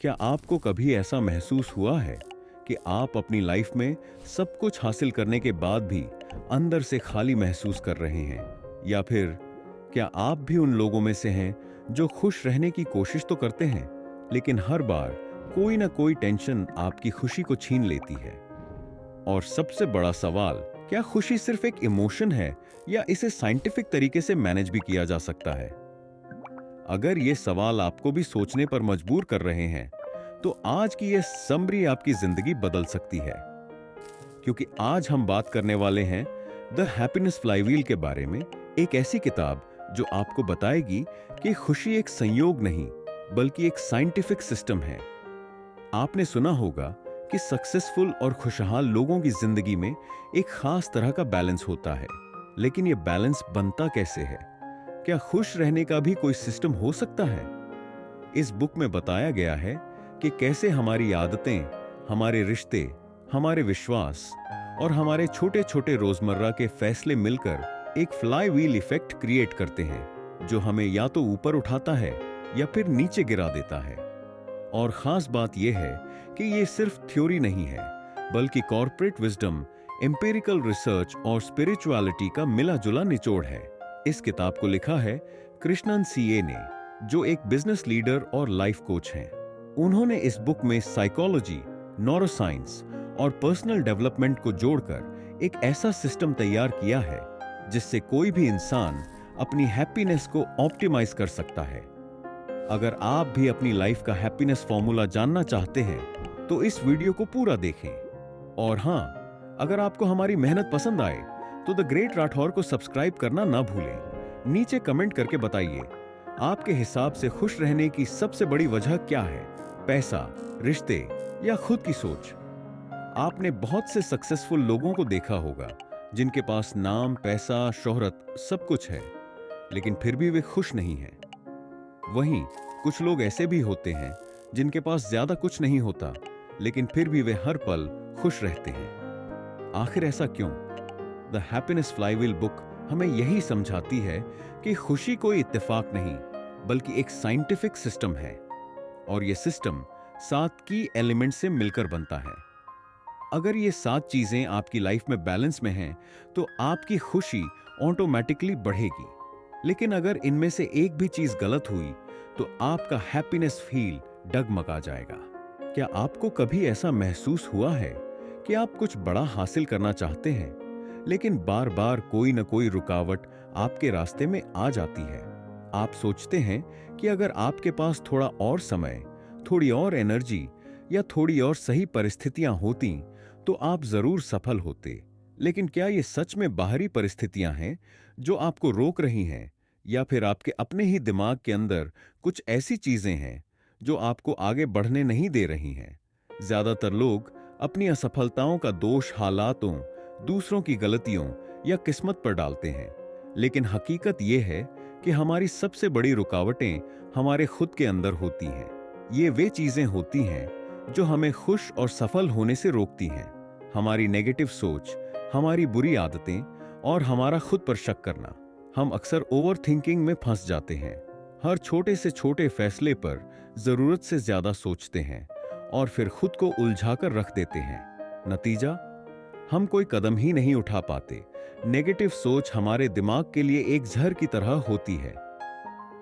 क्या आपको कभी ऐसा महसूस हुआ है कि आप अपनी लाइफ में सब कुछ हासिल करने के बाद भी अंदर से खाली महसूस कर रहे हैं? या फिर क्या आप भी उन लोगों में से हैं जो खुश रहने की कोशिश तो करते हैं, लेकिन हर बार कोई ना कोई टेंशन आपकी खुशी को छीन लेती है? और सबसे बड़ा सवाल, क्या खुशी सिर्फ एक इमोशन है या इसे साइंटिफिक तरीके से मैनेज भी किया जा सकता है? अगर ये सवाल आपको भी सोचने पर मजबूर कर रहे हैं, तो आज की ये समरी आपकी जिंदगी बदल सकती है। क्योंकि आज हम बात करने वाले हैं द हैप्पीनेस फ्लाईव्हील के बारे में, एक ऐसी किताब जो आपको बताएगी कि खुशी एक संयोग नहीं, बल्कि एक साइंटिफिक सिस्टम है। आपने सुना होगा कि सक्सेसफुल और खुशहाल लोगों की जिंदगी में एक खास तरह का बैलेंस होता है, लेकिन यह बैलेंस बनता कैसे है? क्या खुश रहने का भी कोई सिस्टम हो सकता है? इस बुक में बताया गया है कि कैसे हमारी आदतें, हमारे रिश्ते, हमारे विश्वास और हमारे छोटे छोटे रोजमर्रा के फैसले मिलकर एक फ्लाई व्हील इफेक्ट क्रिएट करते हैं, जो हमें या तो ऊपर उठाता है या फिर नीचे गिरा देता है। और खास बात यह है कि यह सिर्फ थ्योरी नहीं है, बल्कि कॉर्पोरेट विजडम, एम्पिरिकल रिसर्च और स्पिरिचुअलिटी का मिला जुला निचोड़ है। इस किताब को लिखा है कृष्णन सीए ने, जो एक बिजनेस लीडर और लाइफ कोच हैं। उन्होंने इस बुक में साइकोलॉजी, न्यूरोसाइंस और पर्सनल डेवलपमेंट को जोड़कर एक ऐसा सिस्टम तैयार किया है जिससे कोई भी इंसान अपनी हैप्पीनेस को ऑप्टिमाइज कर सकता है। अगर आप भी अपनी लाइफ का हैप्पीनेस फॉर्मूला जानना चाहते हैं तो इस वीडियो को पूरा देखें। और हां, अगर आपको हमारी मेहनत पसंद आए तो द ग्रेट राठौर को सब्सक्राइब करना ना भूलें। नीचे कमेंट करके बताइए, आपके हिसाब से खुश रहने की सबसे बड़ी वजह क्या है? पैसा, रिश्ते या खुद की सोच? आपने बहुत से सक्सेसफुल लोगों को देखा होगा जिनके पास नाम, पैसा, शोहरत सब कुछ है, लेकिन फिर भी वे खुश नहीं हैं। वहीं कुछ लोग ऐसे भी होते हैं जिनके पास ज्यादा कुछ नहीं होता, लेकिन फिर भी वे हर पल खुश रहते हैं। आखिर ऐसा क्यों? द हैप्पीनेस फ्लाईव्हील बुक हमें यही समझाती है कि खुशी कोई इत्तेफाक नहीं, बल्कि एक साइंटिफिक सिस्टम है। और यह सिस्टम 7 की एलिमेंट से मिलकर बनता है। अगर ये 7 चीजें आपकी लाइफ में बैलेंस में हैं, तो आपकी खुशी ऑटोमेटिकली बढ़ेगी। लेकिन अगर इनमें से एक भी चीज गलत हुई तो आपका हैप्पीनेस फील डगमगा जाएगा। क्या आपको कभी ऐसा महसूस हुआ है कि आप कुछ बड़ा हासिल करना चाहते हैं, लेकिन बार बार कोई न कोई रुकावट आपके रास्ते में आ जाती है? आप सोचते हैं कि अगर आपके पास थोड़ा और समय, थोड़ी और एनर्जी या थोड़ी और सही परिस्थितियां होती तो आप जरूर सफल होते। लेकिन क्या ये सच में बाहरी परिस्थितियां हैं जो आपको रोक रही हैं, या फिर आपके अपने ही दिमाग के अंदर कुछ ऐसी चीजें हैं जो आपको आगे बढ़ने नहीं दे रही हैं? ज्यादातर लोग अपनी असफलताओं का दोष हालातों, दूसरों की गलतियों या किस्मत पर डालते हैं, लेकिन हकीकत यह है कि हमारी सबसे बड़ी रुकावटें हमारे खुद के अंदर होती हैं। ये वे चीजें होती हैं जो हमें खुश और सफल होने से रोकती हैं। हमारी नेगेटिव सोच, हमारी बुरी आदतें और हमारा खुद पर शक करना। हम अक्सर ओवर थिंकिंग में फंस जाते हैं। हर छोटे से छोटे फैसले पर जरूरत से ज्यादा सोचते हैं और फिर खुद को उलझाकर रख देते हैं। नतीजा, हम कोई कदम ही नहीं उठा पाते। नेगेटिव सोच हमारे दिमाग के लिए एक जहर की तरह होती है।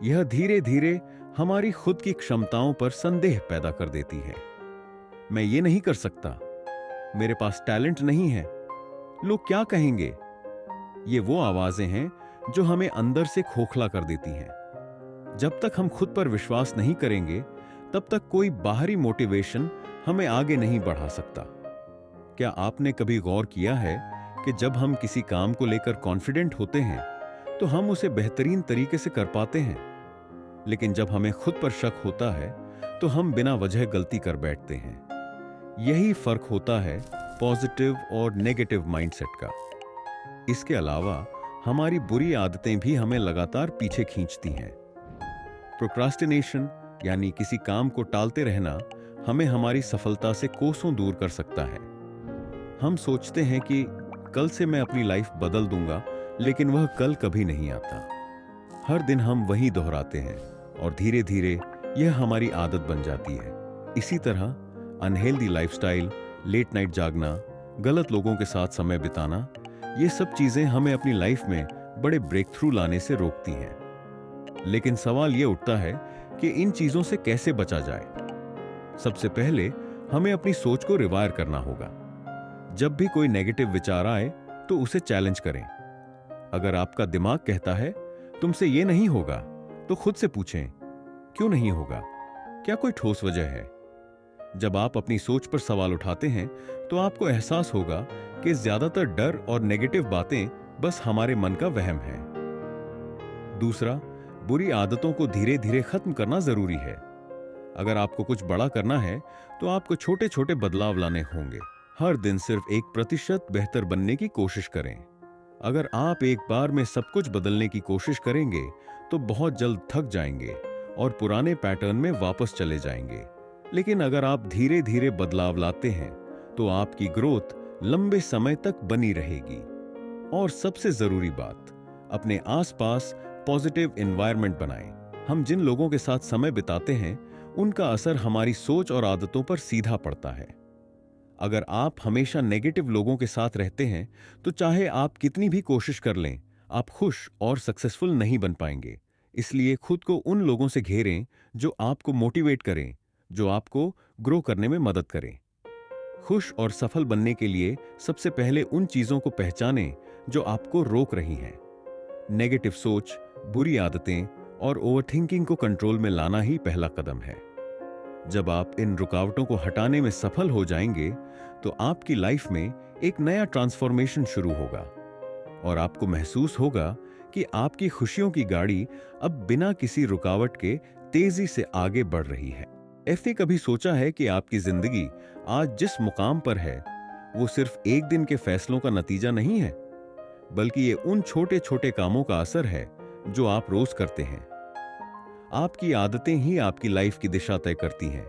यह धीरे धीरे हमारी खुद की क्षमताओं पर संदेह पैदा कर देती है। मैं ये नहीं कर सकता, मेरे पास टैलेंट नहीं है, लोग क्या कहेंगे? ये वो आवाजें हैं जो हमें अंदर से खोखला कर देती हैं। जब तक हम खुद पर विश्वास नहीं करेंगे, तब तक कोई बाहरी मोटिवेशन हमें आगे नहीं बढ़ा सकता। क्या आपने कभी गौर किया है कि जब हम किसी काम को लेकर कॉन्फिडेंट होते हैं तो हम उसे बेहतरीन तरीके से कर पाते हैं, लेकिन जब हमें खुद पर शक होता है तो हम बिना वजह गलती कर बैठते हैं। यही फर्क होता है पॉजिटिव और नेगेटिव माइंडसेट का। इसके अलावा हमारी बुरी आदतें भी हमें लगातार पीछे खींचती हैं। प्रोक्रास्टिनेशन यानी किसी काम को टालते रहना हमें हमारी सफलता से कोसों दूर कर सकता है। हम सोचते हैं कि कल से मैं अपनी लाइफ बदल दूंगा, लेकिन वह कल कभी नहीं आता। हर दिन हम वही दोहराते हैं और धीरे धीरे यह हमारी आदत बन जाती है। इसी तरह अनहेल्दी लाइफस्टाइल, लेट नाइट जागना, गलत लोगों के साथ समय बिताना, ये सब चीजें हमें अपनी लाइफ में बड़े ब्रेक थ्रू लाने से रोकती हैं। लेकिन सवाल ये उठता है कि इन चीजों से कैसे बचा जाए। सबसे पहले हमें अपनी सोच को रिवायर करना होगा। जब भी कोई नेगेटिव विचार आए तो उसे चैलेंज करें। अगर आपका दिमाग कहता है तुमसे ये नहीं होगा, तो खुद से पूछें, क्यों नहीं होगा? क्या कोई ठोस वजह है? जब आप अपनी सोच पर सवाल उठाते हैं तो आपको एहसास होगा कि ज्यादातर डर और नेगेटिव बातें बस हमारे मन का वहम है। दूसरा, बुरी आदतों को धीरे धीरे खत्म करना जरूरी है। अगर आपको कुछ बड़ा करना है तो आपको छोटे छोटे बदलाव लाने होंगे। हर दिन सिर्फ 1% बेहतर बनने की कोशिश करें। अगर आप एक बार में सब कुछ बदलने की कोशिश करेंगे तो बहुत जल्द थक जाएंगे और पुराने पैटर्न में वापस चले जाएंगे। लेकिन अगर आप धीरे धीरे बदलाव लाते हैं तो आपकी ग्रोथ लंबे समय तक बनी रहेगी। और सबसे जरूरी बात, अपने आसपास पॉजिटिव एनवायरनमेंट बनाएं। हम जिन लोगों के साथ समय बिताते हैं उनका असर हमारी सोच और आदतों पर सीधा पड़ता है। अगर आप हमेशा नेगेटिव लोगों के साथ रहते हैं तो चाहे आप कितनी भी कोशिश कर लें, आप खुश और सक्सेसफुल नहीं बन पाएंगे। इसलिए खुद को उन लोगों से घेरें जो आपको मोटिवेट करें, जो आपको ग्रो करने में मदद करें। खुश और सफल बनने के लिए सबसे पहले उन चीजों को पहचानें जो आपको रोक रही हैं। नेगेटिव सोच, बुरी आदतें और ओवरथिंकिंग को कंट्रोल में लाना ही पहला कदम है। जब आप इन रुकावटों को हटाने में सफल हो जाएंगे तो आपकी लाइफ में एक नया ट्रांसफॉर्मेशन शुरू होगा और आपको महसूस होगा कि आपकी खुशियों की गाड़ी अब बिना किसी रुकावट के तेजी से आगे बढ़ रही है। ऐसे कभी सोचा है कि आपकी जिंदगी आज जिस मुकाम पर है वो सिर्फ एक दिन के फैसलों का नतीजा नहीं है, बल्कि ये उन छोटे छोटे कामों का असर है जो आप रोज करते हैं। आपकी आदतें ही आपकी लाइफ की दिशा तय करती हैं।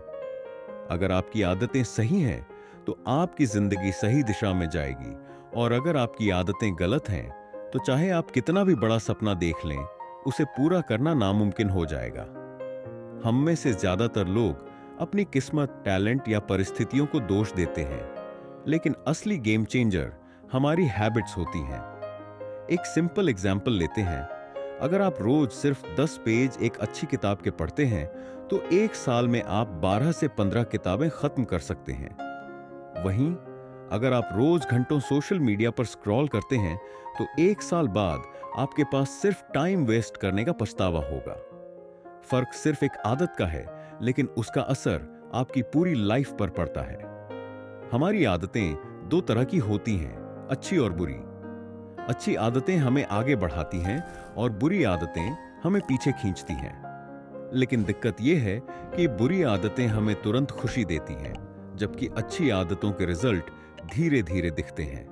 अगर आपकी आदतें सही हैं तो आपकी जिंदगी सही दिशा में जाएगी, और अगर आपकी आदतें गलत हैं तो चाहे आप कितना भी बड़ा सपना देख लें, उसे पूरा करना नामुमकिन हो जाएगा। हम में से ज्यादातर लोग अपनी किस्मत, टैलेंट या परिस्थितियों को दोष देते हैं, लेकिन असली गेम चेंजर हमारी हैबिट्स होती हैं। एक सिंपल एग्जाम्पल लेते हैं। अगर आप रोज सिर्फ 10 पेज एक अच्छी किताब के पढ़ते हैं तो एक साल में आप 12 से 15 किताबें खत्म कर सकते हैं। वहीं अगर आप रोज घंटों सोशल मीडिया पर स्क्रॉल करते हैं तो एक साल बाद आपके पास सिर्फ टाइम वेस्ट करने का पछतावा होगा। फर्क सिर्फ एक आदत का है, लेकिन उसका असर आपकी पूरी लाइफ पर पड़ता है। हमारी आदतें दो तरह की होती हैं, अच्छी और बुरी। अच्छी आदतें हमें आगे बढ़ाती हैं और बुरी आदतें हमें पीछे खींचती हैं। लेकिन दिक्कत यह है कि बुरी आदतें हमें तुरंत खुशी देती हैं, जबकि अच्छी आदतों के रिजल्ट धीरे धीरे दिखते हैं।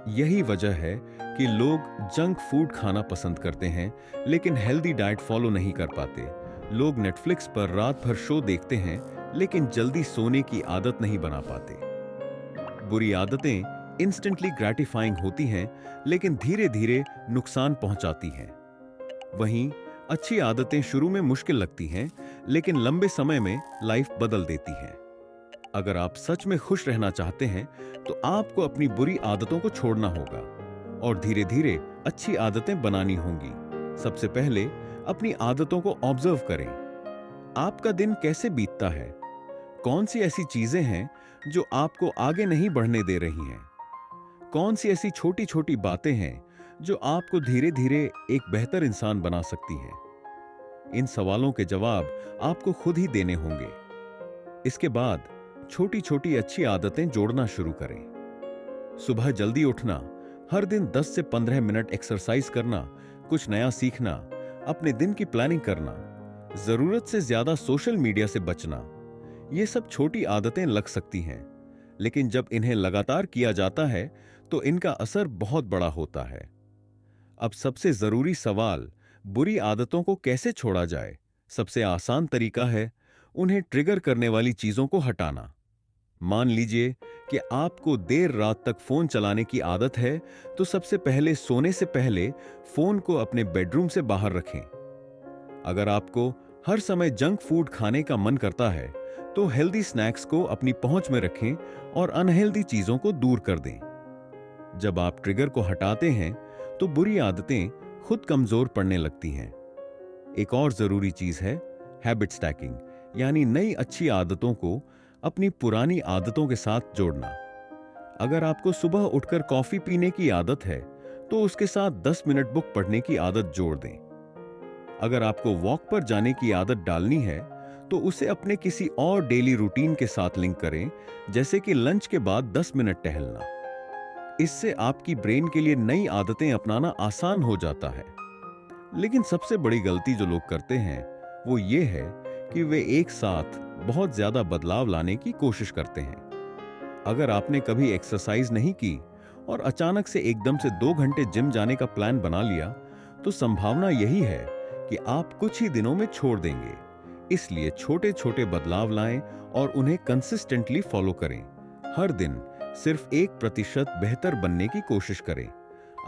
यही वजह है कि लोग जंक फूड खाना पसंद करते हैं लेकिन हेल्दी डाइट फॉलो नहीं कर पाते। लोग नेटफ्लिक्स पर रात भर शो देखते हैं लेकिन जल्दी सोने की आदत नहीं बना पाते। बुरी आदतें इंस्टेंटली ग्रेटिफाइंग होती हैं लेकिन धीरे धीरे नुकसान पहुंचाती हैं। वहीं अच्छी आदतें शुरू में मुश्किल लगती हैं लेकिन लंबे समय में लाइफ बदल देती हैं। अगर आप सच में खुश रहना चाहते हैं तो आपको अपनी बुरी आदतों को छोड़ना होगा और धीरे धीरे अच्छी आदतें बनानी होंगी। सबसे पहले अपनी आदतों को ऑब्जर्व करें। आपका दिन कैसे बीतता है? कौन सी ऐसी चीजें हैं जो आपको आगे नहीं बढ़ने दे रही हैं? कौन सी ऐसी छोटी छोटी बातें हैं जो आपको धीरे धीरे एक बेहतर इंसान बना सकती हैं? इन सवालों के जवाब आपको खुद ही देने होंगे। इसके बाद छोटी छोटी अच्छी आदतें जोड़ना शुरू करें। सुबह जल्दी उठना, हर दिन 10 से 15 मिनट एक्सरसाइज करना, कुछ नया सीखना, अपने दिन की प्लानिंग करना, जरूरत से ज्यादा सोशल मीडिया से बचना, ये सब छोटी आदतें लग सकती हैं, लेकिन जब इन्हें लगातार किया जाता है तो इनका असर बहुत बड़ा होता है। अब सबसे जरूरी सवाल, बुरी आदतों को कैसे छोड़ा जाए? सबसे आसान तरीका है उन्हें ट्रिगर करने वाली चीजों को हटाना। मान लीजिए कि आपको देर रात तक फोन चलाने की आदत है, तो सबसे पहले सोने से पहले फोन को अपने बेडरूम से बाहर रखें। अगर आपको हर समय जंक फूड खाने का मन करता है तो हेल्दी स्नैक्स को अपनी पहुंच में रखें और अनहेल्दी चीजों को दूर कर दें। जब आप ट्रिगर को हटाते हैं तो बुरी आदतें खुद कमजोर पड़ने लगती हैं। एक और जरूरी चीज है हैबिट स्टैकिंग, यानी नई अच्छी आदतों को अपनी पुरानी आदतों के साथ जोड़ना। अगर आपको सुबह उठकर कॉफी पीने की आदत है तो उसके साथ 10 मिनट बुक पढ़ने की आदत जोड़ दें। अगर आपको वॉक पर जाने की आदत डालनी है तो उसे अपने किसी और डेली रूटीन के साथ लिंक करें, जैसे कि लंच के बाद 10 मिनट टहलना। इससे आपकी ब्रेन के लिए नई आदतें अपनाना आसान हो जाता है। लेकिन सबसे बड़ी गलती जो लोग करते हैं वो ये है कि वे एक साथ बहुत ज्यादा बदलाव लाने की कोशिश करते हैं। अगर आपने कभी एक्सरसाइज नहीं की और अचानक से एकदम से 2 घंटे जिम जाने का प्लान बना लिया, तो संभावना यही है कि आप कुछ ही दिनों में छोड़ देंगे। इसलिए छोटे छोटे बदलाव लाएं और उन्हें कंसिस्टेंटली फॉलो करें। हर दिन सिर्फ 1% बेहतर बनने की कोशिश करें।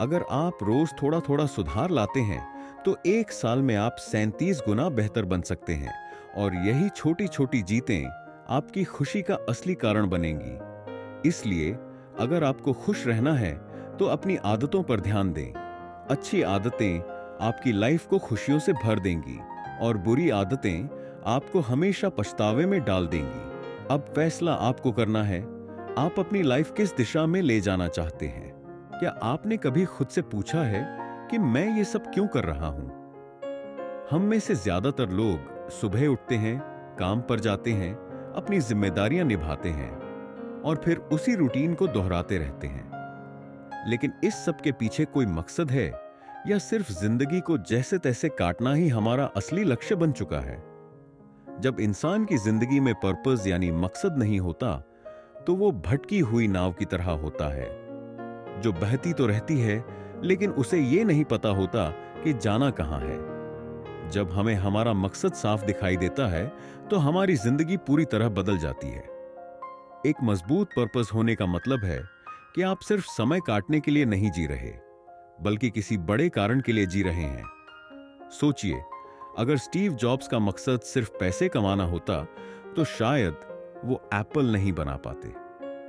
अगर आप रोज थोड़ा थोड़ा सुधार लाते हैं तो 1 साल में आप 37 गुना बेहतर बन सकते हैं, और यही छोटी छोटी जीतें आपकी खुशी का असली कारण बनेंगी। इसलिए अगर आपको खुश रहना है तो अपनी आदतों पर ध्यान दें। अच्छी आदतें आपकी लाइफ को खुशियों से भर देंगी और बुरी आदतें आपको हमेशा पछतावे में डाल देंगी। अब फैसला आपको करना है, आप अपनी लाइफ किस दिशा में ले जाना चाहते हैं। क्या आपने कभी खुद से पूछा है कि मैं ये सब क्यों कर रहा हूं? हम में से ज्यादातर लोग सुबह उठते हैं, काम पर जाते हैं, अपनी जिम्मेदारियां निभाते हैं और फिर उसी रूटीन को दोहराते रहते हैं। लेकिन इस सब के पीछे कोई मकसद है या सिर्फ जिंदगी को जैसे तैसे काटना ही हमारा असली लक्ष्य बन चुका है? जब इंसान की जिंदगी में पर्पस यानी मकसद नहीं होता तो वो भटकी हुई नाव की तरह होता है, जो बहती तो रहती है लेकिन उसे ये नहीं पता होता कि जाना कहां है। जब हमें हमारा मकसद साफ दिखाई देता है तो हमारी जिंदगी पूरी तरह बदल जाती है। एक मजबूत पर्पस होने का मतलब है कि आप सिर्फ समय काटने के लिए नहीं जी रहे, बल्कि किसी बड़े कारण के लिए जी रहे हैं। सोचिए, अगर स्टीव जॉब्स का मकसद सिर्फ पैसे कमाना होता तो शायद वो एप्पल नहीं बना पाते।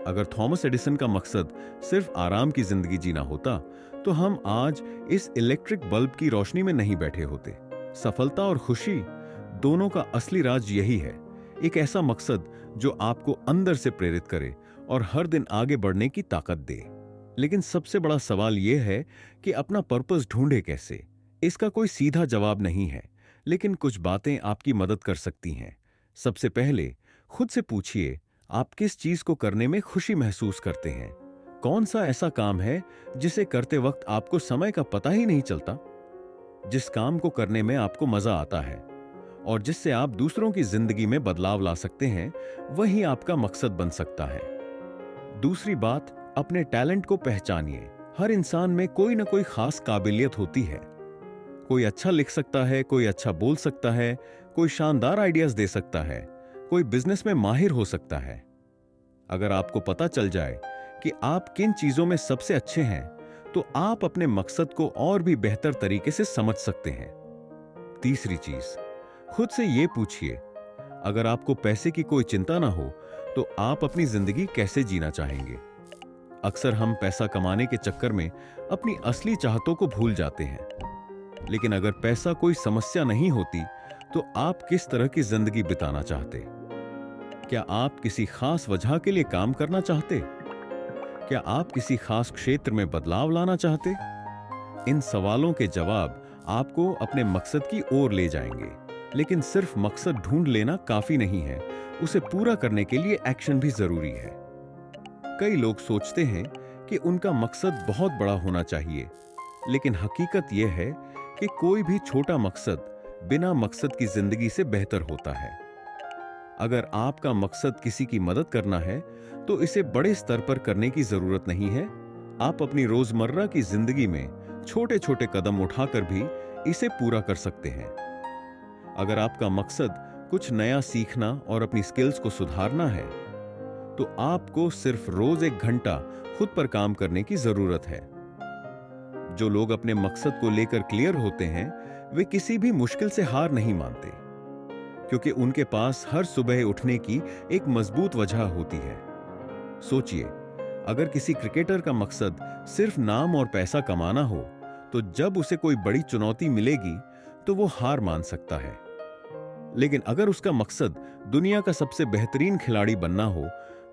अगर थॉमस एडिसन का मकसद सिर्फ आराम की जिंदगी जीना होता तो हम आज इस इलेक्ट्रिक बल्ब की रोशनी में नहीं बैठे होते। सफलता और खुशी दोनों का असली राज यही है, एक ऐसा मकसद जो आपको अंदर से प्रेरित करे और हर दिन आगे बढ़ने की ताकत दे। लेकिन सबसे बड़ा सवाल यह है कि अपना पर्पस ढूंढे कैसे। इसका कोई सीधा जवाब नहीं है, लेकिन कुछ बातें आपकी मदद कर सकती हैं। सबसे पहले खुद से पूछिए, आप किस चीज को करने में खुशी महसूस करते हैं? कौन सा ऐसा काम है जिसे करते वक्त आपको समय का पता ही नहीं चलता? जिस काम को करने में आपको मजा आता है और जिससे आप दूसरों की जिंदगी में बदलाव ला सकते हैं, वही आपका मकसद बन सकता है। दूसरी बात, अपने टैलेंट को पहचानिए। हर इंसान में कोई ना कोई खास काबिलियत होती है। कोई अच्छा लिख सकता है, कोई अच्छा बोल सकता है, कोई शानदार आइडियाज दे सकता है, कोई बिजनेस में माहिर हो सकता है। अगर आपको पता चल जाए कि आप किन चीजों में सबसे अच्छे हैं तो आप अपने मकसद को और भी बेहतर तरीके से समझ सकते हैं। तीसरी चीज, खुद से यह पूछिए, अगर आपको पैसे की कोई चिंता ना हो तो आप अपनी जिंदगी कैसे जीना चाहेंगे? अक्सर हम पैसा कमाने के चक्कर में अपनी असली चाहतों को भूल जाते हैं। लेकिन अगर पैसा कोई समस्या नहीं होती तो आप किस तरह की जिंदगी बिताना चाहते? क्या आप किसी खास वजह के लिए काम करना चाहते? क्या आप किसी खास क्षेत्र में बदलाव लाना चाहते? इन सवालों के जवाब आपको अपने मकसद की ओर ले जाएंगे। लेकिन सिर्फ मकसद ढूंढ लेना काफी नहीं है, उसे पूरा करने के लिए एक्शन भी जरूरी है। कई लोग सोचते हैं कि उनका मकसद बहुत बड़ा होना चाहिए, लेकिन हकीकत यह है कि कोई भी छोटा मकसद बिना मकसद की जिंदगी से बेहतर होता है। अगर आपका मकसद किसी की मदद करना है तो इसे बड़े स्तर पर करने की जरूरत नहीं है। आप अपनी रोजमर्रा की जिंदगी में छोटे छोटे कदम उठाकर भी इसे पूरा कर सकते हैं। अगर आपका मकसद कुछ नया सीखना और अपनी स्किल्स को सुधारना है तो आपको सिर्फ रोज 1 घंटा खुद पर काम करने की जरूरत है। जो लोग अपने मकसद को लेकर क्लियर होते हैं वे किसी भी मुश्किल से हार नहीं मानते, क्योंकि उनके पास हर सुबह उठने की एक मजबूत वजह होती है। सोचिए, अगर किसी क्रिकेटर का मकसद सिर्फ नाम और पैसा कमाना हो, तो जब उसे कोई बड़ी चुनौती मिलेगी तो वो हार मान सकता है। लेकिन अगर उसका मकसद दुनिया का सबसे बेहतरीन खिलाड़ी बनना हो,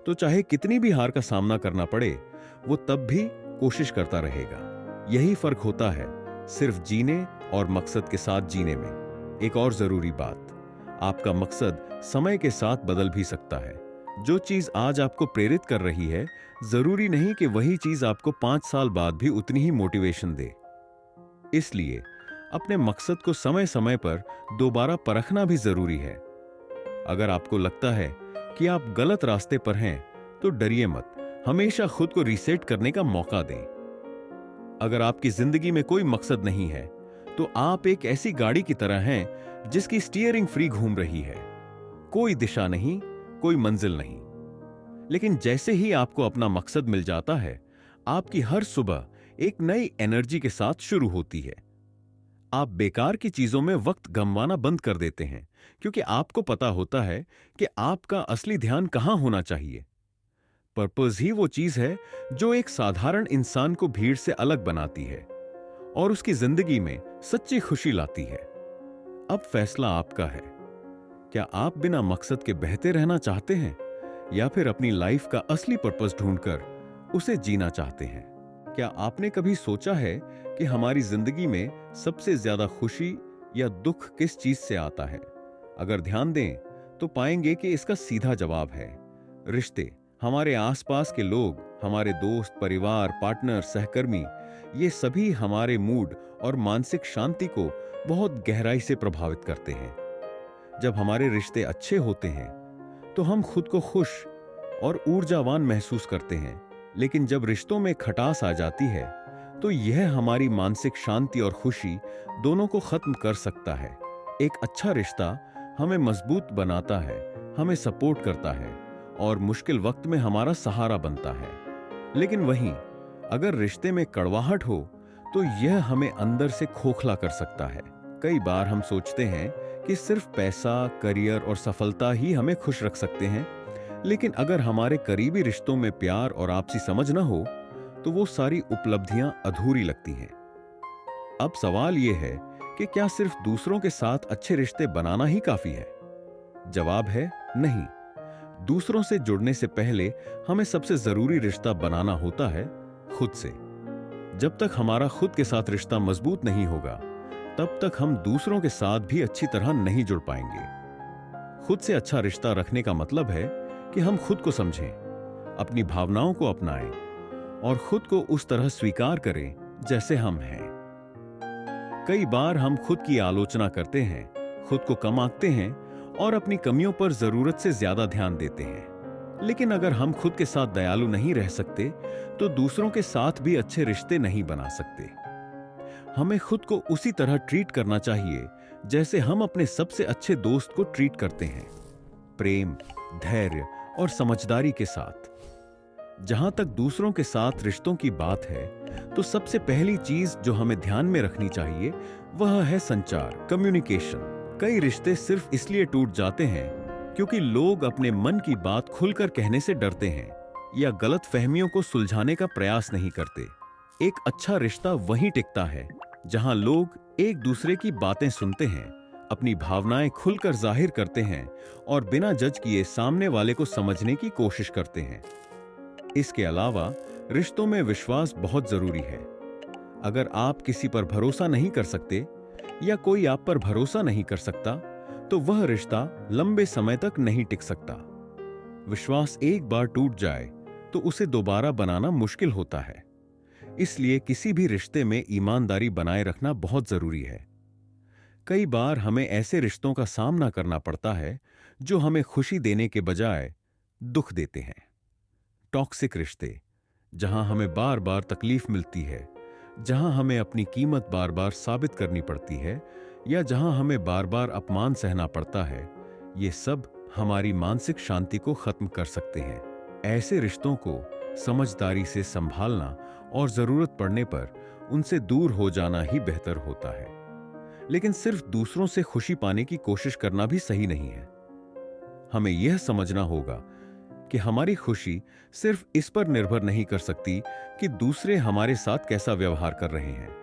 तो चाहे कितनी भी हार का सामना करना पड़े, वो तब भी कोशिश करता रहेगा। यही फर्क होता है सिर्फ जीने और मकसद के साथ जीने में। एक और जरूरी बात, आपका मकसद समय के साथ बदल भी सकता है। जो चीज आज आपको प्रेरित कर रही है, जरूरी नहीं कि वही चीज आपको 5 साल बाद भी उतनी ही मोटिवेशन दे। इसलिए अपने मकसद को समय समय पर दोबारा परखना भी जरूरी है। अगर आपको लगता है कि आप गलत रास्ते पर हैं, तो डरिए मत, हमेशा खुद को रीसेट करने का मौका दें। अगर आपकी जिंदगी में कोई मकसद नहीं है, तो आप एक ऐसी गाड़ी की तरह हैं जिसकी स्टीयरिंग फ्री घूम रही है। कोई दिशा नहीं, कोई मंजिल नहीं। लेकिन जैसे ही आपको अपना मकसद मिल जाता है, आपकी हर सुबह एक नई एनर्जी के साथ शुरू होती है। आप बेकार की चीजों में वक्त गंवाना बंद कर देते हैं, क्योंकि आपको पता होता है कि आपका असली ध्यान कहां होना चाहिए। पर्पस ही वो चीज है जो एक साधारण इंसान को भीड़ से अलग बनाती है और उसकी जिंदगी में सच्ची खुशी लाती है। अब फैसला आपका है। क्या आप बिना मकसद के बहते रहना चाहते हैं, या फिर अपनी लाइफ का असली पर्पस ढूंढकर उसे जीना चाहते हैं? क्या आपने कभी सोचा है कि हमारी जिंदगी में सबसे ज्यादा खुशी या दुख किस चीज से आता है? अगर ध्यान दें तो पाएंगे कि इसका सीधा जवाब है रिश्ते। हमारे आसपास के लोग, हमारे दोस्त, परिवार, पार्टनर, सहकर्मी, ये सभी हमारे मूड और मानसिक शांति को बहुत गहराई से प्रभावित करते हैं। जब हमारे रिश्ते अच्छे होते हैं तो हम खुद को खुश और ऊर्जावान महसूस करते हैं, लेकिन जब रिश्तों में खटास आ जाती है तो यह हमारी मानसिक शांति और खुशी दोनों को खत्म कर सकता है। एक अच्छा रिश्ता हमें मजबूत बनाता है, हमें सपोर्ट करता है और मुश्किल वक्त में हमारा सहारा बनता है। लेकिन वहीं अगर रिश्ते में कड़वाहट हो तो यह हमें अंदर से खोखला कर सकता है। कई बार हम सोचते हैं कि सिर्फ पैसा, करियर और सफलता ही हमें खुश रख सकते हैं, लेकिन अगर हमारे करीबी रिश्तों में प्यार और आपसी समझ न हो तो वो सारी उपलब्धियां अधूरी लगती हैं। अब सवाल यह है कि क्या सिर्फ दूसरों के साथ अच्छे रिश्ते बनाना ही काफी है? जवाब है नहीं। दूसरों से जुड़ने से पहले हमें सबसे जरूरी रिश्ता बनाना होता है खुद से। जब तक हमारा खुद के साथ रिश्ता मजबूत नहीं होगा, तब तक हम दूसरों के साथ भी अच्छी तरह नहीं जुड़ पाएंगे। खुद से अच्छा रिश्ता रखने का मतलब है कि हम खुद को समझें, अपनी भावनाओं को अपनाएं और खुद को उस तरह स्वीकार करें जैसे हम हैं। कई बार हम खुद की आलोचना करते हैं, खुद को कम आंकते हैं और अपनी कमियों पर जरूरत से ज्यादा ध्यान देते हैं। लेकिन अगर हम खुद के साथ दयालु नहीं रह सकते, तो दूसरों के साथ भी अच्छे रिश्ते नहीं बना सकते। हमें खुद को उसी तरह ट्रीट करना चाहिए जैसे हम अपने सबसे अच्छे दोस्त को ट्रीट करते हैं, प्रेम, धैर्य और समझदारी के साथ। जहां तक दूसरों के साथ रिश्तों की बात है, तो सबसे पहली चीज जो हमें ध्यान में रखनी चाहिए वह है संचार, कम्युनिकेशन। कई रिश्ते सिर्फ इसलिए टूट जाते हैं क्योंकि लोग अपने मन की बात खुलकर कहने से डरते हैं या गलत फहमियों को सुलझाने का प्रयास नहीं करते। एक अच्छा रिश्ता वहीं टिकता है जहां लोग एक दूसरे की बातें सुनते हैं, अपनी भावनाएं खुलकर जाहिर करते हैं और बिना जज किए सामने वाले को समझने की कोशिश करते हैं। इसके अलावा रिश्तों में विश्वास बहुत जरूरी है। अगर आप किसी पर भरोसा नहीं कर सकते या कोई आप पर भरोसा नहीं कर सकता, तो वह रिश्ता लंबे समय तक नहीं टिक सकता। विश्वास एक बार टूट जाए तो उसे दोबारा बनाना मुश्किल होता है। इसलिए किसी भी रिश्ते में ईमानदारी बनाए रखना बहुत जरूरी है। कई बार हमें ऐसे रिश्तों का सामना करना पड़ता है जो हमें खुशी देने के बजाय दुख देते हैं। टॉक्सिक रिश्ते, जहां हमें बार बार तकलीफ मिलती है, जहां हमें अपनी कीमत बार बार साबित करनी पड़ती है या जहां हमें बार बार अपमान सहना पड़ता है, ये सब हमारी मानसिक शांति को खत्म कर सकते हैं। ऐसे रिश्तों को समझदारी से संभालना और जरूरत पड़ने पर उनसे दूर हो जाना ही बेहतर होता है। लेकिन सिर्फ दूसरों से खुशी पाने की कोशिश करना भी सही नहीं है। हमें यह समझना होगा कि हमारी खुशी सिर्फ इस पर निर्भर नहीं कर सकती कि दूसरे हमारे साथ कैसा व्यवहार कर रहे हैं।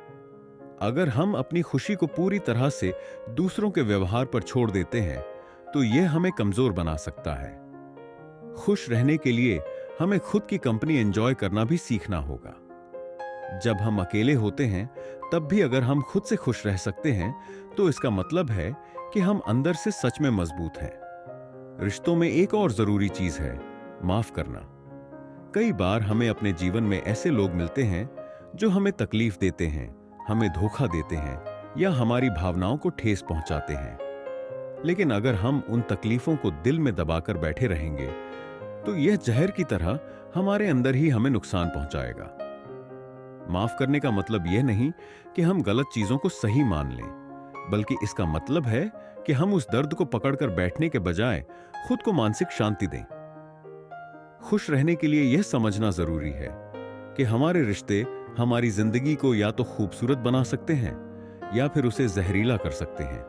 अगर हम अपनी खुशी को पूरी तरह से दूसरों के व्यवहार पर छोड़ देते हैं तो यह हमें कमजोर बना सकता है। खुश रहने के लिए हमें खुद की कंपनी एंजॉय करना भी सीखना होगा। जब हम अकेले होते हैं तब भी अगर हम खुद से खुश रह सकते हैं तो इसका मतलब है कि हम अंदर से सच में मजबूत हैं। रिश्तों में एक और जरूरी चीज है माफ करना। कई बार हमें अपने जीवन में ऐसे लोग मिलते हैं जो हमें तकलीफ देते हैं, हमें धोखा देते हैं या हमारी भावनाओं को ठेस पहुंचाते हैं। लेकिन अगर हम उन तकलीफों को दिल में दबाकर बैठे रहेंगे तो यह जहर की तरह हमारे अंदर ही हमें नुकसान पहुंचाएगा। माफ करने का मतलब यह नहीं कि हम गलत चीजों को सही मान लें, बल्कि इसका मतलब है कि हम उस दर्द को पकड़कर बैठने के बजाय खुद को मानसिक शांति दें। खुश रहने के लिए यह समझना जरूरी है कि हमारे रिश्ते हमारी जिंदगी को या तो खूबसूरत बना सकते हैं या फिर उसे जहरीला कर सकते हैं।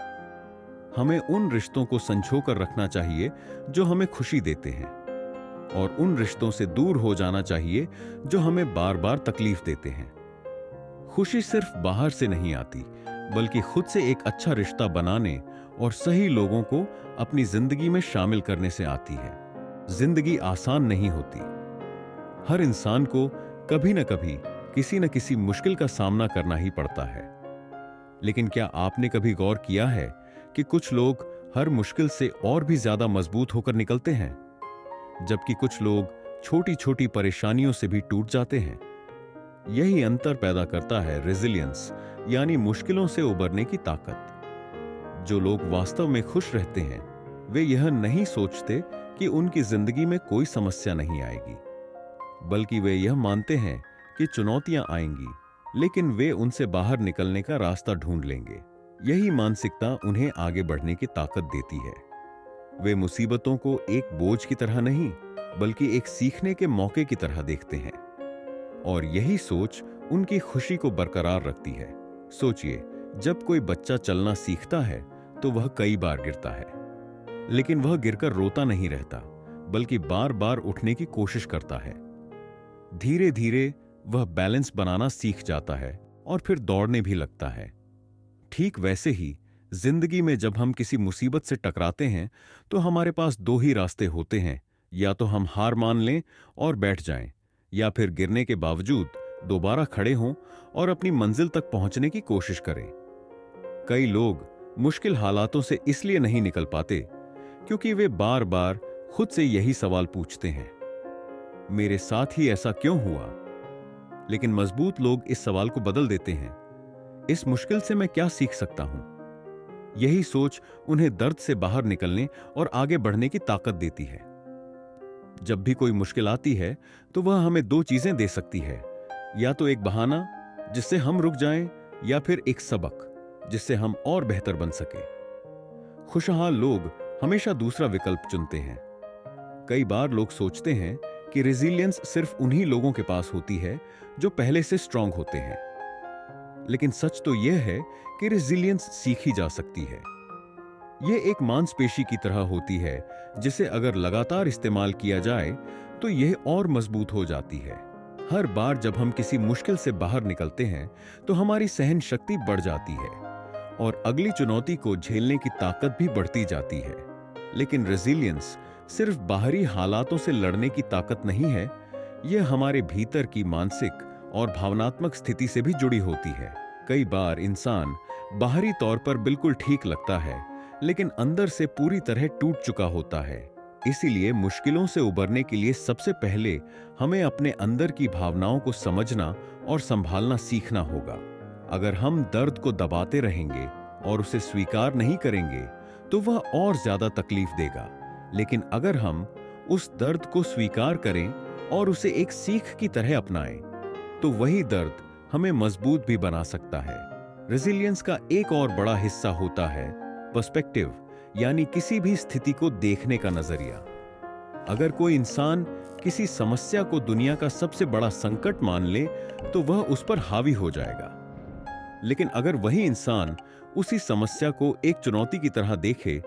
हमें उन रिश्तों को संजोकर रखना चाहिए जो हमें खुशी देते हैं और उन रिश्तों से दूर हो जाना चाहिए जो हमें बार बार तकलीफ देते हैं। खुशी सिर्फ बाहर से नहीं आती, बल्कि खुद से एक अच्छा रिश्ता बनाने और सही लोगों को अपनी जिंदगी में शामिल करने से आती है। जिंदगी आसान नहीं होती। हर इंसान को कभी न कभी किसी न किसी मुश्किल का सामना करना ही पड़ता है। लेकिन क्या आपने कभी गौर किया है कि कुछ लोग हर मुश्किल से और भी ज्यादा मजबूत होकर निकलते हैं, जबकि कुछ लोग छोटी छोटी परेशानियों से भी टूट जाते हैं। यही अंतर पैदा करता है रेजिलियंस, यानी मुश्किलों से उबरने की ताकत। जो लोग वास्तव में खुश रहते हैं वे यह नहीं सोचते कि उनकी जिंदगी में कोई समस्या नहीं आएगी, बल्कि वे यह मानते हैं कि चुनौतियां आएंगी, लेकिन वे उनसे बाहर निकलने का रास्ता ढूंढ लेंगे। यही मानसिकता उन्हें आगे बढ़ने की ताकत देती है। वे मुसीबतों को एक बोझ की तरह नहीं, बल्कि एक सीखने के मौके की तरह देखते हैं, और यही सोच उनकी खुशी को बरकरार रखती है। सोचिए, जब कोई बच्चा चलना सीखता है तो वह कई बार गिरता है, लेकिन वह गिरकर रोता नहीं रहता, बल्कि बार बार उठने की कोशिश करता है। धीरे धीरे वह बैलेंस बनाना सीख जाता है और फिर दौड़ने भी लगता है। ठीक वैसे ही जिंदगी में जब हम किसी मुसीबत से टकराते हैं तो हमारे पास दो ही रास्ते होते हैं, या तो हम हार मान लें और बैठ जाएं, या फिर गिरने के बावजूद दोबारा खड़े हों और अपनी मंजिल तक पहुंचने की कोशिश करें। कई लोग मुश्किल हालातों से इसलिए नहीं निकल पाते क्योंकि वे बार बार खुद से यही सवाल पूछते हैं, मेरे साथ ही ऐसा क्यों हुआ? लेकिन मजबूत लोग इस सवाल को बदल देते हैं, इस मुश्किल से मैं क्या सीख सकता हूं? यही सोच उन्हें दर्द से बाहर निकलने और आगे बढ़ने की ताकत देती है। जब भी कोई मुश्किल आती है तो वह हमें दो चीजें दे सकती है, या तो एक बहाना जिससे हम रुक जाएं, या फिर एक सबक जिससे हम और बेहतर बन सके। खुशहाल लोग हमेशा दूसरा विकल्प चुनते हैं। कई बार लोग सोचते हैं कि रेजिलियंस सिर्फ उन्हीं लोगों के पास होती है जो पहले से स्ट्रांग होते हैं, लेकिन सच तो यह है कि रेजिलियंस सीखी जा सकती है। यह एक मांसपेशी की तरह होती है जिसे अगर लगातार इस्तेमाल किया जाए तो यह और मजबूत हो जाती है। हर बार जब हम किसी मुश्किल से बाहर निकलते हैं तो हमारी सहन शक्ति बढ़ जाती है और अगली चुनौती को झेलने की ताकत भी बढ़ती जाती है। लेकिन रेजिलियंस सिर्फ बाहरी हालातों से लड़ने की ताकत नहीं है, यह हमारे भीतर की मानसिक और भावनात्मक स्थिति से भी जुड़ी होती है। कई बार इंसान बाहरी तौर पर बिल्कुल ठीक लगता है, लेकिन अंदर से पूरी तरह टूट चुका होता है। इसीलिए मुश्किलों से उबरने के लिए सबसे पहले हमें अपने अंदर की भावनाओं को समझना और संभालना सीखना होगा। अगर हम दर्द को दबाते रहेंगे और उसे स्वीकार नहीं करेंगे तो वह और ज्यादा तकलीफ देगा। लेकिन अगर हम उस दर्द को स्वीकार करें और उसे एक सीख की तरह अपनाएं, तो वही दर्द हमें मजबूत भी बना सकता है। रेजिलियंस का एक और बड़ा हिस्सा होता है पर्सपेक्टिव, यानी किसी भी स्थिति को देखने का नजरिया। अगर कोई इंसान किसी समस्या को दुनिया का सबसे बड़ा संकट मान ले तो वह उस पर हावी हो जाएगा। लेकिन अगर वही इंसान उसी समस्या को एक चुनौती की तरह देखे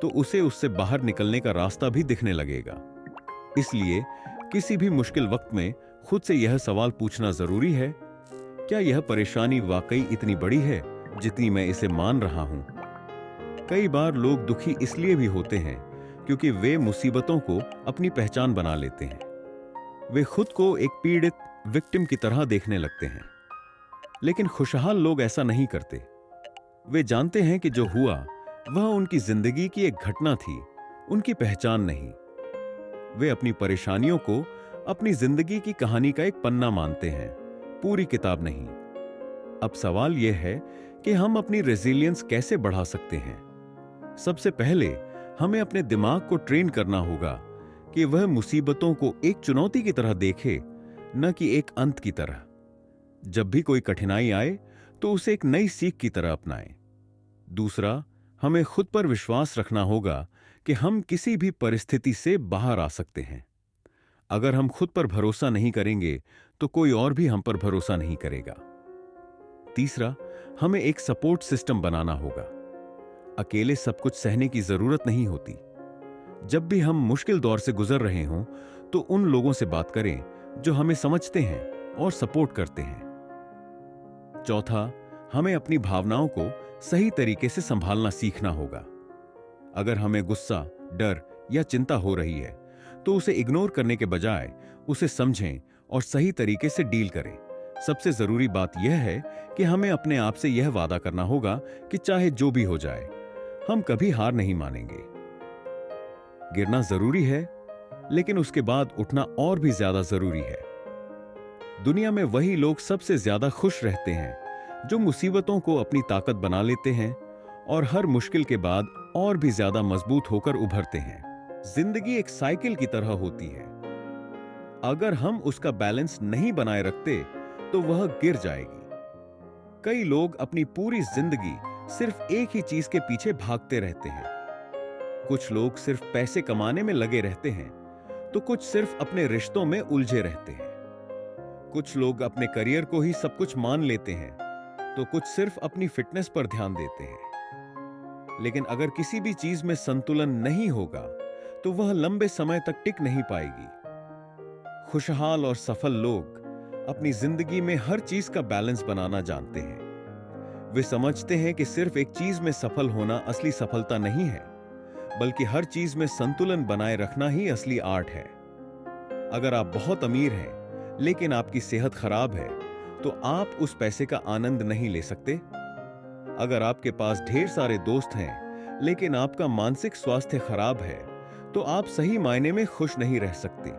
तो उसे उससे बाहर निकलने का रास्ता भी दिखने लगेगा। इसलिए किसी भी मुश्किल वक्त में खुद से यह सवाल पूछना जरूरी है, क्या यह परेशानी वाकई इतनी बड़ी है जितनी मैं इसे मान रहा हूं? कई बार लोग दुखी इसलिए भी होते हैं क्योंकि वे मुसीबतों को अपनी पहचान बना लेते हैं। वे खुद को एक पीड़ित विक्टिम की तरह देखने लगते हैं। लेकिन खुशहाल लोग ऐसा नहीं करते। वे जानते हैं कि जो हुआ वह उनकी जिंदगी की एक घटना थी, उनकी पहचान नहीं। वे अपनी परेशानियों को अपनी जिंदगी की कहानी का एक पन्ना मानते हैं, पूरी किताब नहीं। अब सवाल यह है कि हम अपनी रेजिलियंस कैसे बढ़ा सकते हैं। सबसे पहले हमें अपने दिमाग को ट्रेन करना होगा कि वह मुसीबतों को एक चुनौती की तरह देखे, न कि एक अंत की तरह। जब भी कोई कठिनाई आए तो उसे एक नई सीख की तरह अपनाएं। दूसरा, हमें खुद पर विश्वास रखना होगा कि हम किसी भी परिस्थिति से बाहर आ सकते हैं। अगर हम खुद पर भरोसा नहीं करेंगे तो कोई और भी हम पर भरोसा नहीं करेगा। तीसरा, हमें एक सपोर्ट सिस्टम बनाना होगा। अकेले सब कुछ सहने की जरूरत नहीं होती। जब भी हम मुश्किल दौर से गुजर रहे हों तो उन लोगों से बात करें जो हमें समझते हैं और सपोर्ट करते हैं। चौथा, हमें अपनी भावनाओं को सही तरीके से संभालना सीखना होगा। अगर हमें गुस्सा, डर या चिंता हो रही है तो उसे इग्नोर करने के बजाय उसे समझें और सही तरीके से डील करें। सबसे जरूरी बात यह है कि हमें अपने आप से यह वादा करना होगा कि चाहे जो भी हो जाए, हम कभी हार नहीं मानेंगे। गिरना जरूरी है, लेकिन उसके बाद उठना और भी ज्यादा जरूरी है। दुनिया में वही लोग सबसे ज्यादा खुश रहते हैं जो मुसीबतों को अपनी ताकत बना लेते हैं और हर मुश्किल के बाद और भी ज्यादा मजबूत होकर उभरते हैं। जिंदगी एक साइकिल की तरह होती है। अगर हम उसका बैलेंस नहीं बनाए रखते तो वह गिर जाएगी। कई लोग अपनी पूरी जिंदगी सिर्फ एक ही चीज के पीछे भागते रहते हैं। कुछ लोग सिर्फ पैसे कमाने में लगे रहते हैं तो कुछ सिर्फ अपने रिश्तों में उलझे रहते हैं। कुछ लोग अपने करियर को ही सब कुछ मान लेते हैं तो कुछ सिर्फ अपनी फिटनेस पर ध्यान देते हैं। लेकिन अगर किसी भी चीज में संतुलन नहीं होगा तो वह लंबे समय तक टिक नहीं पाएगी। खुशहाल और सफल लोग अपनी जिंदगी में हर चीज का बैलेंस बनाना जानते हैं। वे समझते हैं कि सिर्फ एक चीज में सफल होना असली सफलता नहीं है, बल्कि हर चीज में संतुलन बनाए रखना ही असली आर्ट है। अगर आप बहुत अमीर हैं लेकिन आपकी सेहत खराब है तो आप उस पैसे का आनंद नहीं ले सकते। अगर आपके पास ढेर सारे दोस्त हैं लेकिन आपका मानसिक स्वास्थ्य खराब है तो आप सही मायने में खुश नहीं रह सकते।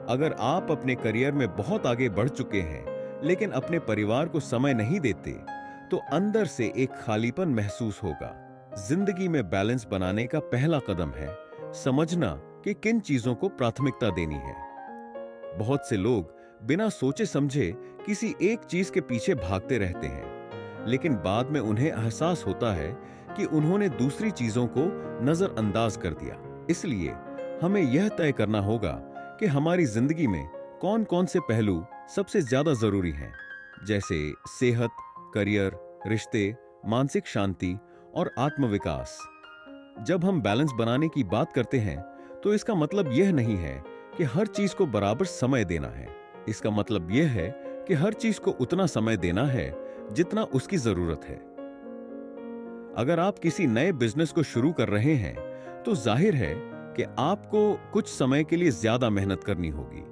अगर आप अपने करियर में बहुत आगे बढ़ चुके हैं लेकिन अपने परिवार को समय नहीं देते तो अंदर से एक खालीपन महसूस होगा। जिंदगी में बैलेंस बनाने का पहला कदम है समझना कि किन चीजों को प्राथमिकता देनी है। बहुत से लोग बिना सोचे समझे किसी एक चीज के पीछे भागते रहते हैं, लेकिन बाद में उन्हें एहसास होता है कि उन्होंने दूसरी चीजों को नजरअंदाज कर दिया। इसलिए हमें यह तय करना होगा कि हमारी जिंदगी में कौन कौन से पहलू सबसे ज्यादा जरूरी हैं, जैसे सेहत, करियर, रिश्ते, मानसिक शांति और आत्मविकास। जब हम बैलेंस बनाने की बात करते हैं तो इसका मतलब यह नहीं है कि हर चीज को बराबर समय देना है। इसका मतलब यह है कि हर चीज को उतना समय देना है जितना उसकी जरूरत है। अगर आप किसी नए बिजनेस को शुरू कर रहे हैं तो जाहिर है कि आपको कुछ समय के लिए ज्यादा मेहनत करनी होगी,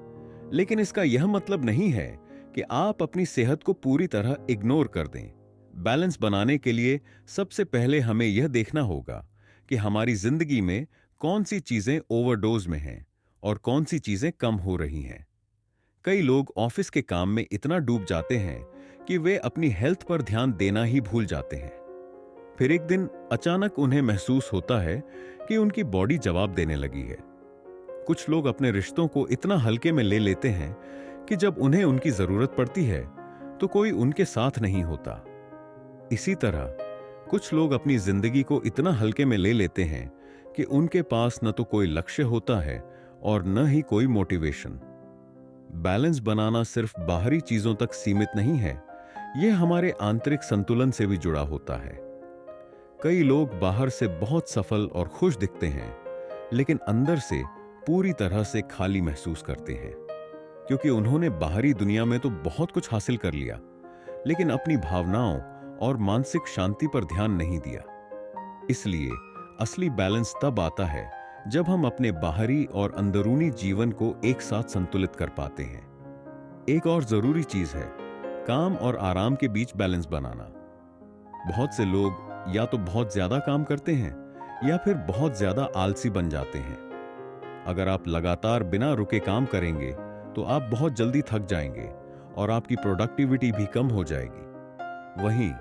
लेकिन इसका यह मतलब नहीं है कि आप अपनी सेहत को पूरी तरह इग्नोर कर दें। बैलेंस बनाने के लिए सबसे पहले हमें यह देखना होगा कि हमारी जिंदगी में कौन सी चीजें ओवरडोज में हैं और कौन सी चीजें कम हो रही हैं। कई लोग ऑफिस के काम में इतना डूब जाते हैं कि वे अपनी हेल्थ पर ध्यान देना ही भूल जाते हैं। फिर एक दिन अचानक उन्हें महसूस होता है कि उनकी बॉडी जवाब देने लगी है। कुछ लोग अपने रिश्तों को इतना हल्के में ले लेते हैं कि जब उन्हें उनकी जरूरत पड़ती है तो कोई उनके साथ नहीं होता। इसी तरह कुछ लोग अपनी जिंदगी को इतना हल्के में ले लेते हैं कि उनके पास न तो कोई लक्ष्य होता है और न ही कोई मोटिवेशन। बैलेंस बनाना सिर्फ बाहरी चीजों तक सीमित नहीं है, यह हमारे आंतरिक संतुलन से भी जुड़ा होता है। कई लोग बाहर से बहुत सफल और खुश दिखते हैं, लेकिन अंदर से पूरी तरह से खाली महसूस करते हैं, क्योंकि उन्होंने बाहरी दुनिया में तो बहुत कुछ हासिल कर लिया, लेकिन अपनी भावनाओं और मानसिक शांति पर ध्यान नहीं दिया। इसलिए असली बैलेंस तब आता है जब हम अपने बाहरी और अंदरूनी जीवन को एक साथ संतुलित कर पाते हैं। एक और जरूरी चीज है काम और आराम के बीच बैलेंस बनाना। बहुत से लोग या तो बहुत ज्यादा काम करते हैं या फिर बहुत ज्यादा आलसी बन जाते हैं। अगर आप लगातार बिना रुके काम करेंगे तो आप बहुत जल्दी थक जाएंगे और आपकी प्रोडक्टिविटी भी कम हो जाएगी। वहीं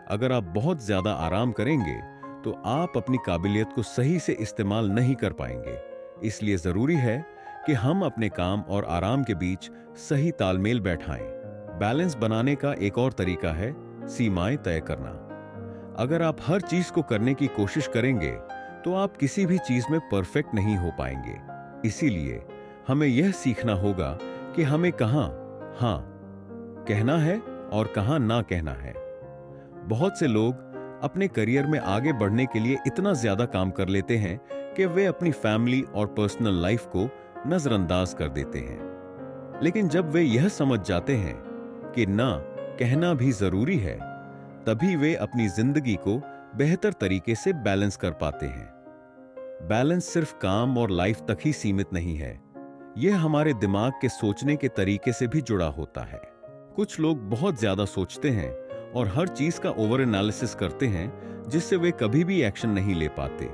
अगर आप बहुत ज्यादा आराम करेंगे तो आप अपनी काबिलियत को सही से इस्तेमाल नहीं कर पाएंगे। इसलिए जरूरी है कि हम अपने काम और आराम के बीच सही तालमेल बैठाएं। बैलेंस बनाने का एक और तरीका है सीमाएं तय करना। अगर आप हर चीज को करने की कोशिश करेंगे तो आप किसी भी चीज में परफेक्ट नहीं हो पाएंगे। इसीलिए हमें यह सीखना होगा कि हमें कहां हां कहना है और कहां ना कहना है। बहुत से लोग अपने करियर में आगे बढ़ने के लिए इतना ज्यादा काम कर लेते हैं कि वे अपनी फैमिली और पर्सनल लाइफ को नजरअंदाज कर देते हैं। लेकिन जब वे यह समझ जाते हैं कि ना कहना भी जरूरी है, तभी वे अपनी जिंदगी को बेहतर तरीके से बैलेंस कर पाते हैं। बैलेंस सिर्फ काम और लाइफ तक ही सीमित नहीं है, यह हमारे दिमाग के सोचने के तरीके से भी जुड़ा होता है। कुछ लोग बहुत ज्यादा सोचते हैं और हर चीज का ओवर एनालिसिस करते हैं, जिससे वे कभी भी एक्शन नहीं ले पाते।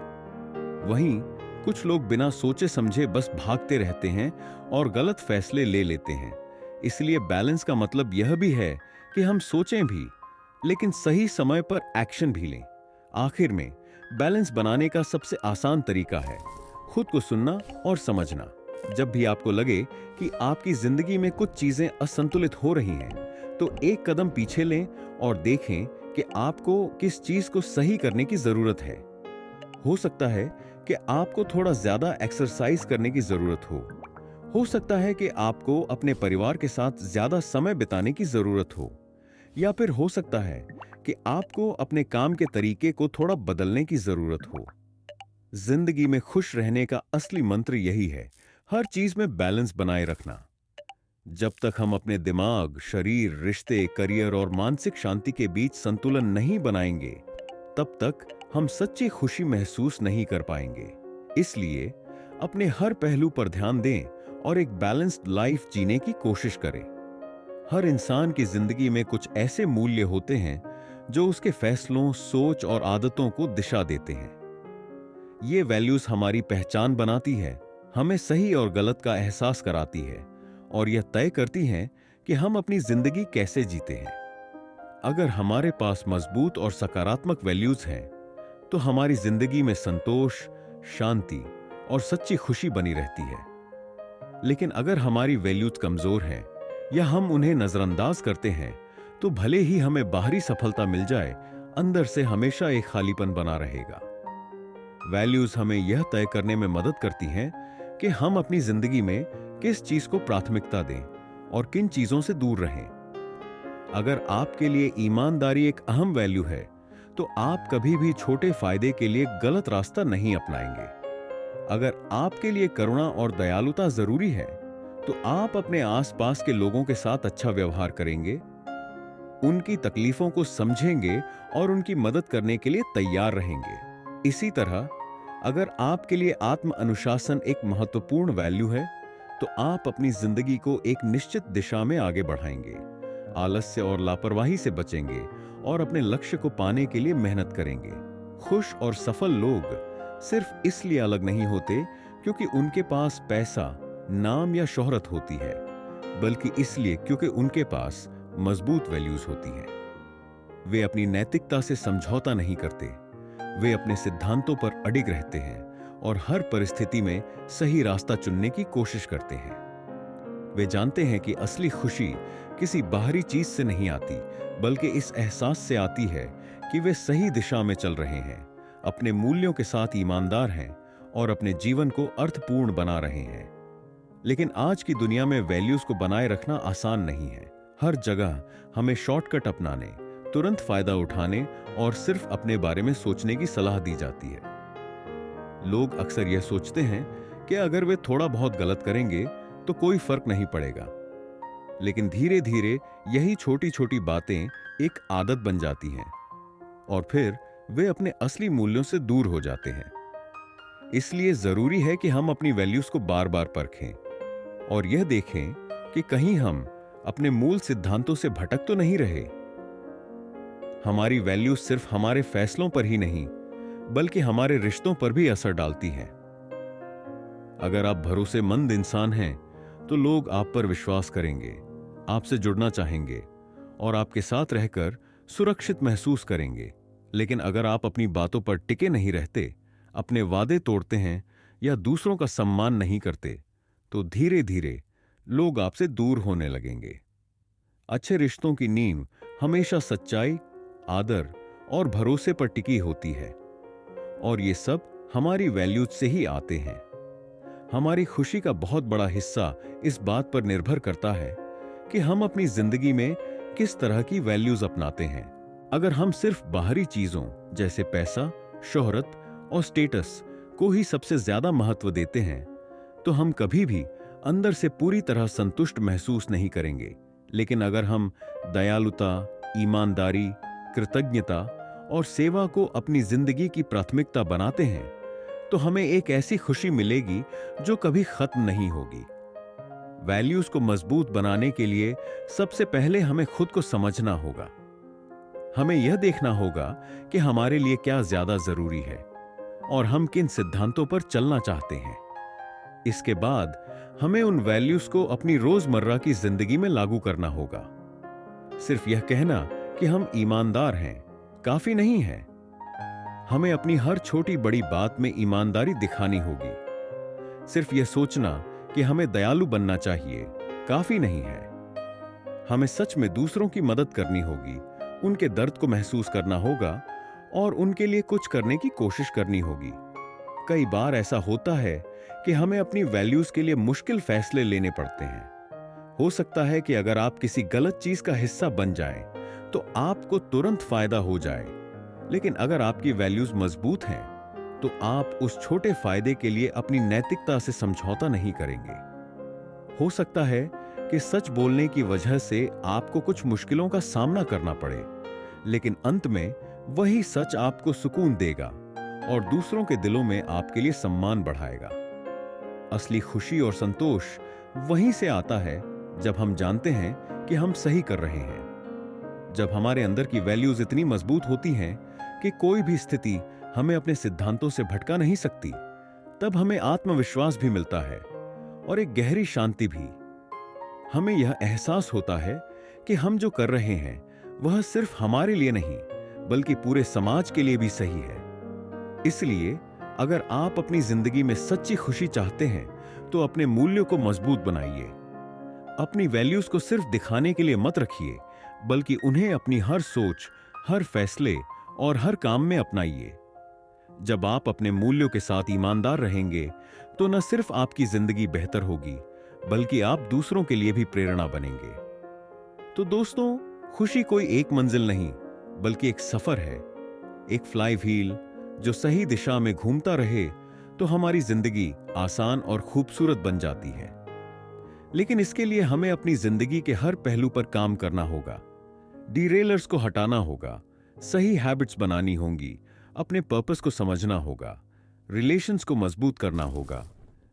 वहीं कुछ लोग बिना सोचे समझे बस भागते रहते हैं और गलत फैसले ले लेते हैं। इसलिए बैलेंस का मतलब यह भी है कि हम सोचें भी, लेकिन सही समय पर एक्शन भी लें। आखिर में बैलेंस बनाने का सबसे आसान तरीका है खुद को सुनना और समझना। जब भी आपको लगे कि आपकी जिंदगी में कुछ चीजें असंतुलित हो रही हैं, तो एक कदम पीछे लें और देखें कि आपको किस चीज को सही करने की जरूरत है। हो सकता है कि आपको थोड़ा ज्यादा एक्सरसाइज करने की जरूरत हो सकता है कि आपको अपने परिवार के साथ ज्यादा समय बिताने की जरूरत हो, या फिर हो सकता है कि आपको अपने काम के तरीके को थोड़ा बदलने की जरूरत हो। जिंदगी में खुश रहने का असली मंत्र यही है, हर चीज में बैलेंस बनाए रखना। जब तक हम अपने दिमाग, शरीर, रिश्ते, करियर और मानसिक शांति के बीच संतुलन नहीं बनाएंगे, तब तक हम सच्ची खुशी महसूस नहीं कर पाएंगे। इसलिए अपने हर पहलू पर ध्यान दें और एक बैलेंस्ड लाइफ जीने की कोशिश करें। हर इंसान की जिंदगी में कुछ ऐसे मूल्य होते हैं जो उसके फैसलों, सोच और आदतों को दिशा देते हैं। ये वैल्यूज हमारी पहचान बनाती है, हमें सही और गलत का एहसास कराती है और यह तय करती हैं कि हम अपनी जिंदगी कैसे जीते हैं। अगर हमारे पास मजबूत और सकारात्मक वैल्यूज हैं, तो हमारी जिंदगी में संतोष, शांति और सच्ची खुशी बनी रहती है। लेकिन अगर हमारी वैल्यूज कमजोर हैं या हम उन्हें नजरअंदाज करते हैं, तो भले ही हमें बाहरी सफलता मिल जाए, अंदर से हमेशा एक खालीपन बना रहेगा। वैल्यूज हमें यह तय करने में मदद करती हैं कि हम अपनी जिंदगी में किस चीज को प्राथमिकता दें और किन चीजों से दूर रहें। अगर आपके लिए ईमानदारी एक अहम वैल्यू है, तो आप कभी भी छोटे फायदे के लिए गलत रास्ता नहीं अपनाएंगे। अगर आपके लिए करुणा और दयालुता जरूरी है, तो आप अपने आसपास के लोगों के साथ अच्छा व्यवहार करेंगे, उनकी तकलीफों को समझेंगे और उनकी मदद करने के लिए तैयार रहेंगे। इसी तरह अगर आपके लिए आत्म अनुशासन एक महत्वपूर्ण वैल्यू है, तो आप अपनी जिंदगी को एक निश्चित दिशा में आगे बढ़ाएंगे, आलस्य और लापरवाही से बचेंगे और अपने लक्ष्य को पाने के लिए मेहनत करेंगे। खुश और सफल लोग सिर्फ इसलिए अलग नहीं होते क्योंकि उनके पास पैसा, नाम या शोहरत होती है, बल्कि इसलिए क्योंकि उनके पास मजबूत वैल्यूज होती हैं। वे अपनी नैतिकता से समझौता नहीं करते, वे अपने सिद्धांतों पर अडिग रहते हैं और हर परिस्थिति में सही रास्ता चुनने की कोशिश करते हैं। वे जानते हैं कि असली खुशी किसी बाहरी चीज से नहीं आती, बल्कि इस एहसास से आती है कि वे सही दिशा में चल रहे हैं, अपने मूल्यों के साथ ईमानदार हैं और अपने जीवन को अर्थपूर्ण बना रहे हैं। लेकिन आज की दुनिया में वैल्यूज को बनाए रखना आसान नहीं है। हर जगह हमें शॉर्टकट अपनाने, तुरंत फायदा उठाने और सिर्फ अपने बारे में सोचने की सलाह दी जाती है। लोग अक्सर यह सोचते हैं कि अगर वे थोड़ा बहुत गलत करेंगे तो कोई फर्क नहीं पड़ेगा, लेकिन धीरे धीरे यही छोटी छोटी बातें एक आदत बन जाती हैं और फिर वे अपने असली मूल्यों से दूर हो जाते हैं। इसलिए जरूरी है कि हम अपनी वैल्यूज को बार बार परखें और यह देखें कि कहीं हम अपने मूल सिद्धांतों से भटक तो नहीं रहे। हमारी वैल्यूज सिर्फ हमारे फैसलों पर ही नहीं बल्कि हमारे रिश्तों पर भी असर डालती हैं। अगर आप भरोसेमंद इंसान हैं तो लोग आप पर विश्वास करेंगे, आपसे जुड़ना चाहेंगे और आपके साथ रहकर सुरक्षित महसूस करेंगे। लेकिन अगर आप अपनी बातों पर टिके नहीं रहते, अपने वादे तोड़ते हैं या दूसरों का सम्मान नहीं करते, तो धीरे धीरे लोग आपसे दूर होने लगेंगे। अच्छे रिश्तों की नींव हमेशा सच्चाई, आदर और भरोसे पर टिकी होती है और ये सब हमारी वैल्यूज से ही आते हैं। हमारी खुशी का बहुत बड़ा हिस्सा इस बात पर निर्भर करता है कि हम अपनी जिंदगी में किस तरह की वैल्यूज अपनाते हैं। अगर हम सिर्फ बाहरी चीजों जैसे पैसा, शोहरत और स्टेटस को ही सबसे ज्यादा महत्व देते हैं तो हम कभी भी अंदर से पूरी तरह संतुष्ट महसूस नहीं करेंगे। लेकिन अगर हम दयालुता, ईमानदारी, कृतज्ञता और सेवा को अपनी जिंदगी की प्राथमिकता बनाते हैं तो हमें एक ऐसी खुशी मिलेगी जो कभी खत्म नहीं होगी। वैल्यूज को मजबूत बनाने के लिए सबसे पहले हमें खुद को समझना होगा। हमें यह देखना होगा कि हमारे लिए क्या ज्यादा जरूरी है और हम किन सिद्धांतों पर चलना चाहते हैं। इसके बाद हमें उन वैल्यूज को अपनी रोजमर्रा की जिंदगी में लागू करना होगा। सिर्फ यह कहना कि हम ईमानदार हैं काफी नहीं है। हमें अपनी हर छोटी बड़ी बात में ईमानदारी दिखानी होगी। सिर्फ यह सोचना कि हमें दयालु बनना चाहिए काफी नहीं है। हमें सच में दूसरों की मदद करनी होगी, उनके दर्द को महसूस करना होगा और उनके लिए कुछ करने की कोशिश करनी होगी। कई बार ऐसा होता है कि हमें अपनी वैल्यूज के लिए मुश्किल फैसले लेने पड़ते हैं। हो सकता है कि अगर आप किसी गलत चीज का हिस्सा बन जाएं, तो आपको तुरंत फायदा हो जाए, लेकिन अगर आपकी वैल्यूज मजबूत हैं, तो आप उस छोटे फायदे के लिए अपनी नैतिकता से समझौता नहीं करेंगे। हो सकता है कि सच बोलने की वजह से आपको कुछ मुश्किलों का सामना करना पड़े, लेकिन अंत में वही सच आपको सुकून देगा और दूसरों के दिलों में आपके लिए सम्मान बढ़ाएगा। असली खुशी और संतोष वहीं से आता है जब हम जानते हैं कि हम सही कर रहे हैं। जब हमारे अंदर की वैल्यूज इतनी मजबूत होती हैं कि कोई भी स्थिति हमें अपने सिद्धांतों से भटका नहीं सकती, तब हमें आत्मविश्वास भी मिलता है और एक गहरी शांति भी। हमें यह एहसास होता है कि हम जो कर रहे हैं वह सिर्फ हमारे लिए नहीं बल्कि पूरे समाज के लिए भी सही है। इसलिए अगर आप अपनी जिंदगी में सच्ची खुशी चाहते हैं तो अपने मूल्यों को मजबूत बनाइए। अपनी वैल्यूज को सिर्फ दिखाने के लिए मत रखिए, बल्कि उन्हें अपनी हर सोच, हर फैसले और हर काम में अपनाइए। जब आप अपने मूल्यों के साथ ईमानदार रहेंगे तो न सिर्फ आपकी जिंदगी बेहतर होगी बल्कि आप दूसरों के लिए भी प्रेरणा बनेंगे। तो दोस्तों, खुशी कोई एक मंजिल नहीं बल्कि एक सफर है, एक फ्लाई व्हील जो सही दिशा में घूमता रहे तो हमारी जिंदगी आसान और खूबसूरत बन जाती है। लेकिन इसके लिए हमें अपनी जिंदगी के हर पहलू पर काम करना होगा। डीरेलर्स को हटाना होगा, सही हैबिट्स बनानी होंगी, अपने पर्पस को समझना होगा, रिलेशंस को मजबूत करना होगा,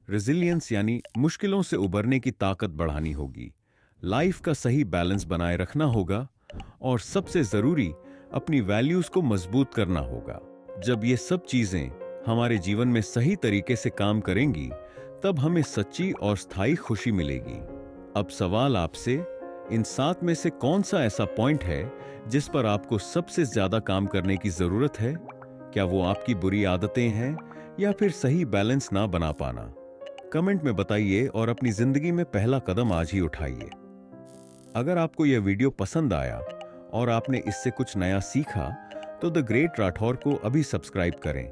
रेजिलियंस यानी मुश्किलों से उबरने की ताकत बढ़ानी होगी, लाइफ का सही बैलेंस बनाए रखना होगा और सबसे जरूरी अपनी वैल्यूज को मजबूत करना होगा। जब ये सब चीजें हमारे जीवन में सही तरीके से काम करेंगी तब हमें सच्ची और स्थायी खुशी मिलेगी। अब सवाल आपसे, इन 7 में से कौन सा ऐसा पॉइंट है जिस पर आपको सबसे ज्यादा काम करने की जरूरत है? क्या वो आपकी बुरी आदतें हैं या फिर सही बैलेंस ना बना पाना? कमेंट में बताइए और अपनी जिंदगी में पहला कदम आज ही उठाइए। अगर आपको यह वीडियो पसंद आया और आपने इससे कुछ नया सीखा तो द ग्रेट राठौर को अभी सब्सक्राइब करें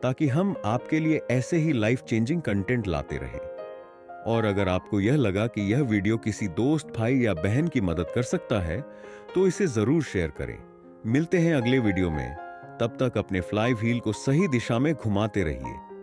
ताकि हम आपके लिए ऐसे ही लाइफ चेंजिंग कंटेंट लाते रहें। और अगर आपको यह लगा कि यह वीडियो किसी दोस्त, भाई या बहन की मदद कर सकता है, तो इसे जरूर शेयर करें। मिलते हैं अगले वीडियो में। तब तक अपने फ्लाई व्हील को सही दिशा में घुमाते रहिए।